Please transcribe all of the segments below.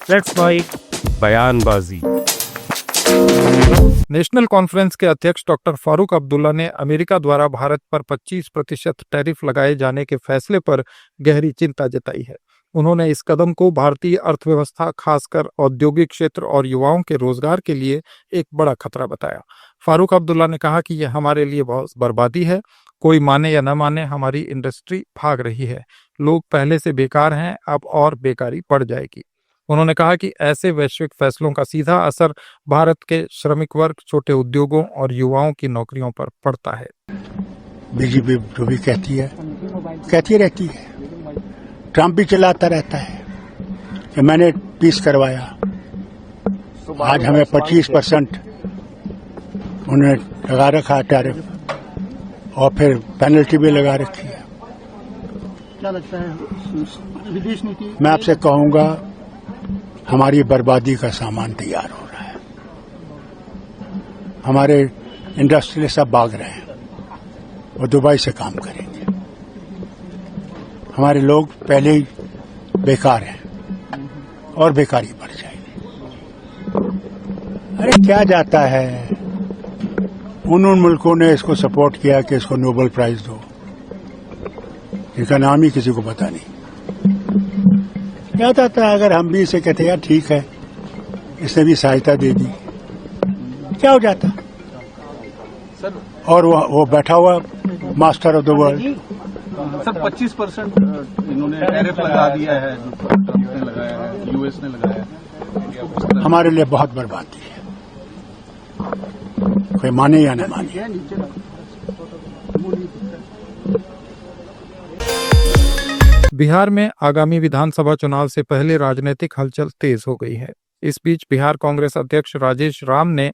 Let's bite बयानबाजी। National conference के अध्यक्ष डॉक्टर फारूक अब्दुल्ला ने अमेरिका द्वारा भारत पर 25% टैरिफ लगाए जाने के फैसले पर गहरी चिंता जताई है। उन्होंने इस कदम को भारतीय अर्थव्यवस्था, खासकर औद्योगिक क्षेत्र और युवाओं के रोजगार के लिए एक बड़ा खतरा बताया। फारूक अब्दुल्ला ने कहा कि यह हमारे लिए बहुत बर्बादी है। कोई माने या न माने, हमारी इंडस्ट्री भाग रही है। लोग पहले से बेकार हैं, अब और बेकारी बढ़ जाएगी। उन्होंने कहा कि ऐसे वैश्विक फैसलों का सीधा असर भारत के श्रमिक वर्ग, छोटे उद्योगों और युवाओं की नौकरियों पर पड़ता है। बीजेपी जो भी कहती रहती है, ट्रंप भी चिल्लाता रहता है कि मैंने पीस करवाया। आज हमें 25% उन्होंने लगा रखा है टैरिफ, और फिर पेनल्टी भी लगा रखी है। क्या लगता है विदेश नीति? मैं आपसे कहूंगा, हमारी बर्बादी का सामान तैयार हो रहा है। हमारे इंडस्ट्रियलिस्ट सब भाग रहे हैं, वो दुबई से काम करेंगे। हमारे लोग पहले ही बेकार हैं और बेकारी बढ़ जाएगी। अरे क्या जाता है, उन मुल्कों ने इसको सपोर्ट किया कि इसको नोबेल प्राइज दो, इनका नाम ही किसी को पता नहीं। क्या जाता है अगर हम भी इसे कहते यार ठीक है, इसने भी सहायता दे दी, क्या हो जाता? और वो बैठा हुआ master of the world. Sir 25% इन्होंने टैरिफ लगा दिया है, जो ट्रंप ने लगाया है, यूएस ने लगाया है। हमारे लिए बहुत बर्बादी है, कोई माने या न माने। बिहार में आगामी विधानसभा चुनाव से पहले राजनीतिक हलचल तेज हो गई है। इस बीच बिहार कांग्रेस अध्यक्ष राजेश राम ने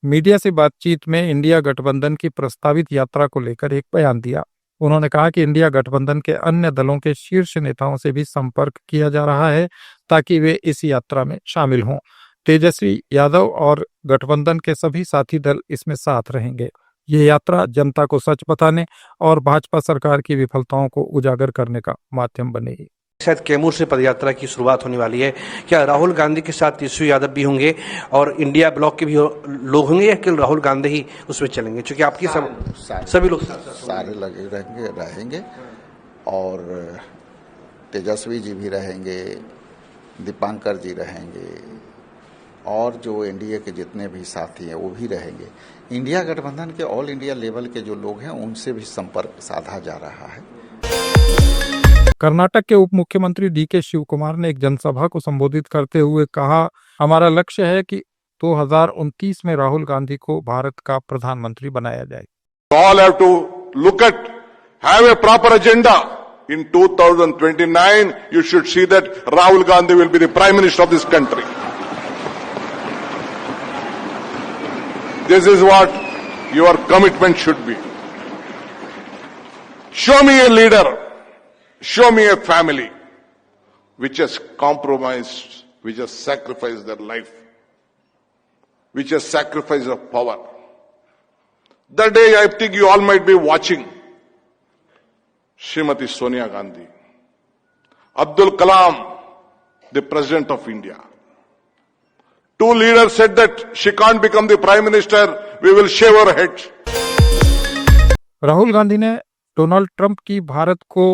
मीडिया से बातचीत में इंडिया गठबंधन की प्रस्तावित यात्रा को लेकर एक बयान दिया। उन्होंने कहा कि इंडिया गठबंधन के अन्य दलों के शीर्ष नेताओं से भी संपर्क किया जा रहा है ताकि वे इस यात्रा में शामिल हों। तेजस्वी यादव और गठबंधन के सभी साथी दल इसमें साथ रहेंगे। ये यात्रा जनता को सच बताने और भाजपा सरकार की विफलताओं को उजागर करने का माध्यम बनेगी। शायद कैमूर से पदयात्रा की शुरुआत होने वाली है। क्या राहुल गांधी के साथ तेजस्वी यादव भी होंगे और इंडिया ब्लॉक के भी लोग होंगे, या केवल राहुल गांधी ही उसमें चलेंगे? क्योंकि आपकी सभी लोग सारे लगे रहेंगे और तेजस्वी जी भी रहेंगे, दीपांकर जी रहेंगे, और जो एनडीए के जितने भी साथी हैं वो भी रहेंगे। इंडिया गठबंधन के ऑल इंडिया लेवल के जो लोग हैं उनसे भी संपर्क साधा जा रहा है। कर्नाटक के उप मुख्यमंत्री डीके शिव कुमार ने एक जनसभा को संबोधित करते हुए कहा, हमारा लक्ष्य है कि 2029 में राहुल गांधी को भारत का प्रधानमंत्री बनाया जाए। All have to look at, have a proper agenda. In 2029, you should see that Rahul Gandhi will be the Prime Minister of this country. This is what your commitment should be. Show me a leader, show me a family which has compromised, which has sacrificed their life, which has sacrificed of power. That day I think you all might be watching Srimati Sonia Gandhi, Abdul Kalam, the President of India. Two leaders said that she can't become the Prime Minister, we will shave her head. Rahul Gandhi ने Donald Trump की भारत को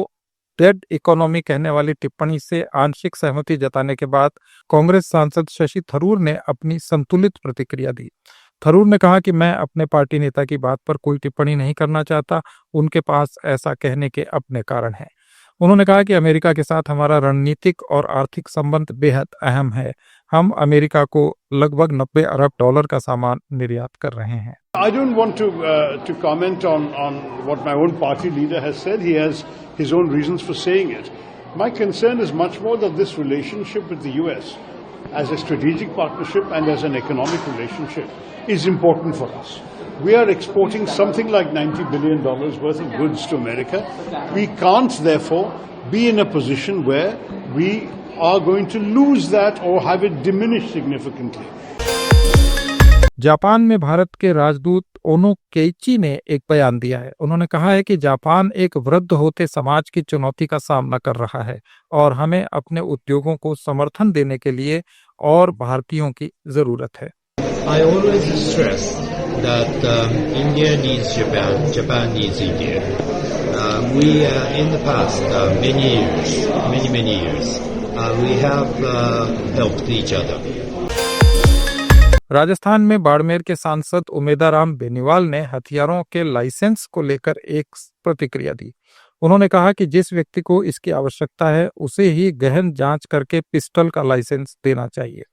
dead economy कहने वाली टिप्पणी से आंशिक सहमति जताने के बाद कांग्रेस सांसद शशि थरूर ने अपनी संतुलित प्रतिक्रिया दी। थरूर ने कहा कि मैं अपने पार्टी नेता की बात पर कोई टिप्पणी नहीं करना चाहता, उनके पास ऐसा कहने के अपने कारण हैं। उन्होंने कहा कि अमेरिका के साथ हमारा रणनीतिक और आर्थिक संबंध बेहद अहम है। हम अमेरिका को लगभग $90 अरब का सामान निर्यात कर रहे हैं। I don't want to comment on what my own party leader has said. He has his own reasons for saying it. My concern is much more that this relationship with the US as a strategic partnership and as an economic relationship is important for us. We are exporting something like $90 billion worth of goods to America. We can't therefore be in a position where we are going to lose that or have it diminish significantly. Japan में भारत के राजदूत ओनो Keiichi ने एक बयान दिया है। उन्होंने कहा है कि जापान एक वृद्ध होते समाज की चुनौती का सामना कर रहा है और हमें अपने उद्योगों को समर्थन देने के लिए और भारतीयों की जरूरत है। I always stress that India needs Japan, Japan needs India. We in the past many years, we have helped each other. Rajasthan में बाड़मेर के सांसद उमेदाराम बेनीवाल ने हथियारों के लाइसेंस को लेकर एक प्रतिक्रिया दी। उन्होंने कहा कि जिस व्यक्ति को इसकी आवश्यकता है उसे ही गहन जांच करके पिस्टल का लाइसेंस देना चाहिए।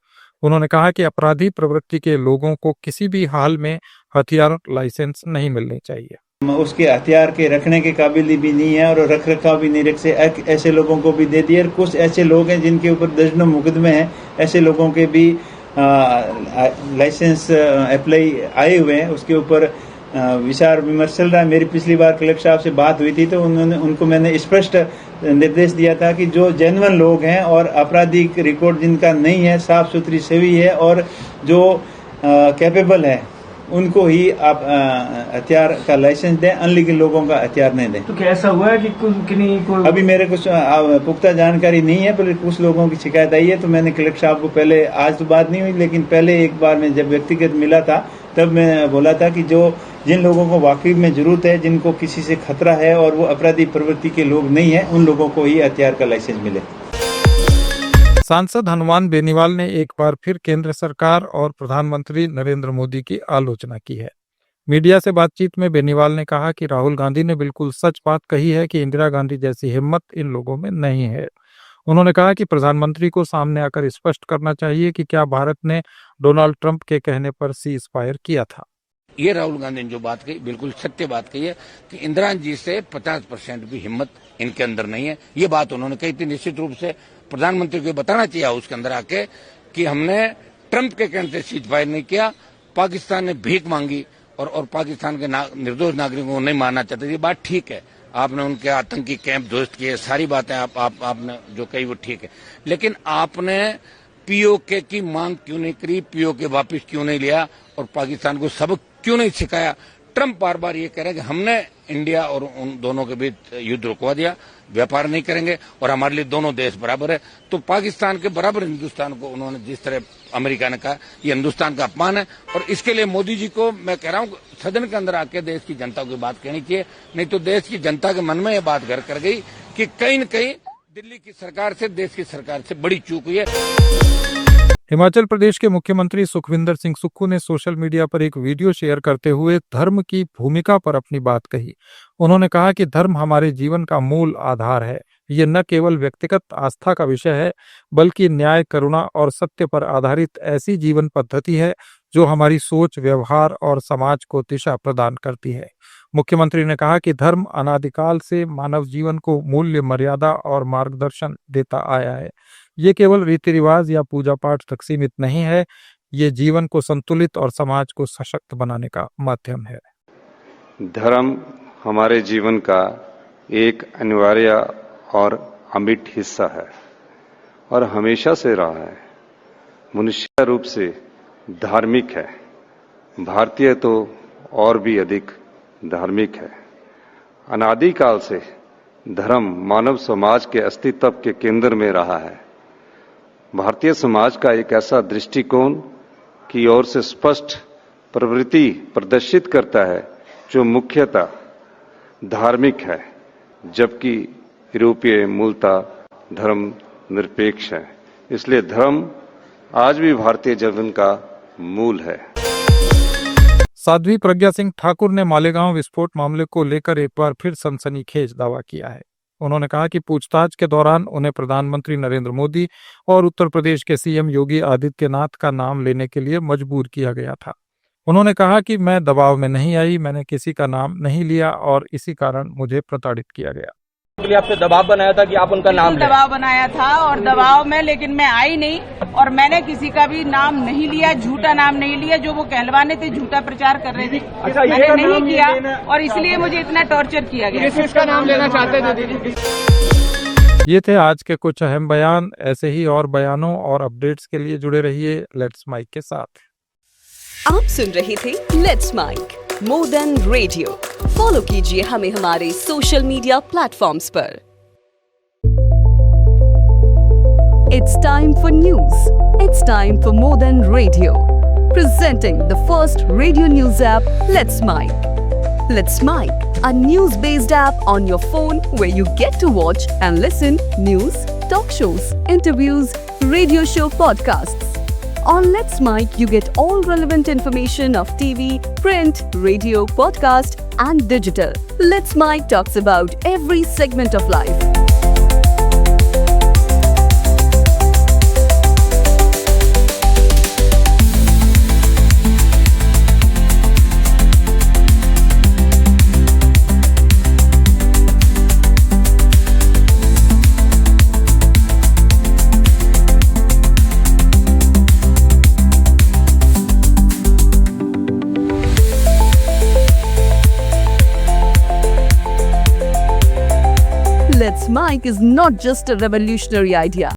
उन्होंने कहा कि अपराधी प्रवृत्ति के लोगों को किसी भी हाल में हथियार लाइसेंस नहीं मिलने चाहिए। उसके हथियार के रखने के काबिल भी नहीं है और रख रखाव भी नहीं रख से ऐसे लोगों को भी दे दिए। और कुछ ऐसे लोग हैं जिनके ऊपर दर्जनों मुकदमे हैं, ऐसे लोगों के भी लाइसेंस अप्लाई आए हुए हैं। उसके ऊपर विचार विमर्श चल रहा है। मेरी पिछली बार कलेक्टर साहब से बात हुई थी तो उनको मैंने स्पष्ट निर्देश दिया था कि जो जेन्युइन लोग हैं और आपराधिक रिकॉर्ड जिनका नहीं है, साफ सुथरी छवि है और जो कैपेबल है, उनको ही आप हथियार का लाइसेंस दें, अनलीगल लोगों का हथियार नहीं दें। तो क्या ऐसा हुआ है कि अभी मेरे कुछ पुख्ता जानकारी नहीं है, पर कुछ लोगों की शिकायत आई है। तो मैंने कलेक्टर साहब को पहले, आज तो बात नहीं हुई, लेकिन पहले एक बार मैं जब व्यक्तिगत मिला था तब मैं बोला था कि जिन लोगों को वाकई में जरूरत है, जिनको किसी से खतरा है और वो अपराधी प्रवृत्ति के लोग नहीं है, उन लोगों को ही हथियार का लाइसेंस मिले। सांसद हनुमान बेनीवाल ने एक बार फिर केंद्र सरकार और प्रधानमंत्री नरेंद्र मोदी की आलोचना की है। मीडिया से बातचीत में बेनीवाल ने कहा कि राहुल गांधी ने बिल्कुल सच बात कही है कि इंदिरा गांधी जैसी हिम्मत इन लोगों में नहीं है। उन्होंने कहा कि प्रधानमंत्री को सामने आकर स्पष्ट करना चाहिए कि क्या भारत ने डोनाल्ड ट्रंप के कहने पर सीज फायर किया था। ये राहुल गांधी ने जो बात कही बिल्कुल सत्य बात कही है कि इंदिरा जी से 50% भी हिम्मत इनके अंदर नहीं है। ये बात उन्होंने कही थी। निश्चित रूप से प्रधानमंत्री को बताना चाहिए उसके अंदर आके कि हमने ट्रंप के कहने से सीज फायर नहीं किया, पाकिस्तान ने भीख मांगी और पाकिस्तान के निर्दोष नागरिकों को नहीं मारना चाहते। ये बात ठीक है, आपने उनके आतंकी कैंप ध्वस्त किए, सारी बातें आपने जो कही वो ठीक है, लेकिन आपने पीओके की मांग क्यों नहीं करी, पीओके वापस क्यों नहीं लिया और पाकिस्तान को सबक क्यों नहीं सिखाया। ट्रंप बार बार ये कह रहे हैं कि हमने इंडिया और उन दोनों के बीच युद्ध रुकवा दिया, व्यापार नहीं करेंगे और हमारे लिए दोनों देश बराबर है। तो पाकिस्तान के बराबर हिंदुस्तान को उन्होंने जिस तरह अमेरिका ने कहा, ये हिंदुस्तान का अपमान है और इसके लिए मोदी जी को मैं कह रहा हूं सदन के अंदर आके देश की जनता की बात कहनी चाहिए, नहीं तो देश की जनता के मन में यह बात घर कर गई कि कहीं न कहीं दिल्ली की सरकार से, देश की सरकार से बड़ी चूक हुई है। हिमाचल प्रदेश के मुख्यमंत्री सुखविंदर सिंह सुक्खू ने सोशल मीडिया पर एक वीडियो शेयर करते हुए धर्म की भूमिका पर अपनी बात कही। उन्होंने कहा कि धर्म हमारे जीवन का मूल आधार है। ये न केवल व्यक्तिगत आस्था का विषय है, बल्कि न्याय, करुणा और सत्य पर आधारित ऐसी जीवन पद्धति है जो हमारी सोच, व्यवहार और समाज को दिशा प्रदान करती है। मुख्यमंत्री ने कहा कि धर्म अनादिकाल से मानव जीवन को मूल्य, मर्यादा और मार्गदर्शन देता आया है। ये केवल रीति रिवाज या पूजा पाठ तक सीमित नहीं है, ये जीवन को संतुलित और समाज को सशक्त बनाने का माध्यम है। धर्म हमारे जीवन का एक अनिवार्य और अमिट हिस्सा है और हमेशा से रहा है। मनुष्य रूप से धार्मिक है, भारतीय तो और भी अधिक धार्मिक है। अनादिकाल से धर्म मानव समाज के अस्तित्व के केंद्र में रहा है। भारतीय समाज का एक ऐसा दृष्टिकोण की ओर से स्पष्ट प्रवृत्ति प्रदर्शित करता है जो मुख्यतः धार्मिक है, जबकि यूरोपीय मूलतः धर्म निरपेक्ष है। इसलिए धर्म आज भी भारतीय जीवन का मूल है। साध्वी प्रज्ञा सिंह ठाकुर ने मालेगांव विस्फोट मामले को लेकर एक बार फिर सनसनीखेज दावा किया है। उन्होंने कहा कि पूछताछ के दौरान उन्हें प्रधानमंत्री नरेंद्र मोदी और उत्तर प्रदेश के सीएम योगी आदित्यनाथ का नाम लेने के लिए मजबूर किया गया था। उन्होंने कहा कि मैं दबाव में नहीं आई, मैंने किसी का नाम नहीं लिया और इसी कारण मुझे प्रताड़ित किया गया। आपने दबाव बनाया था कि आप उनका नाम लें। दबाव बनाया था और दबाव में, लेकिन मैं आई नहीं और मैंने किसी का भी नाम नहीं लिया, झूठा नाम नहीं लिया। जो वो कहलवाने थे, झूठा प्रचार कर रहे थे, मैंने नहीं किया और इसलिए मुझे इतना टॉर्चर किया गया। किसका नाम लेना चाहते थे दीदी? ये थे आज के कुछ अहम बयान। ऐसे ही और बयानों और अपडेट्स के लिए जुड़े रहिए लेट्स माइक के साथ। आप सुन रहे थे let's make more than radio. Follow कीजिए हमें हमारे सोशल मीडिया प्लेटफॉर्म्स पर। It's time for news. It's time for more than radio. Presenting the first radio news app, Let's Mic. Let's Mic, a news-based app on your phone where you get to watch and listen news, talk shows, interviews, radio show podcasts. On Let's Mic, you get all relevant information of TV, print, radio, podcast, and digital. Let's Mic talks about every segment of life. Let's Mic is not just a revolutionary idea.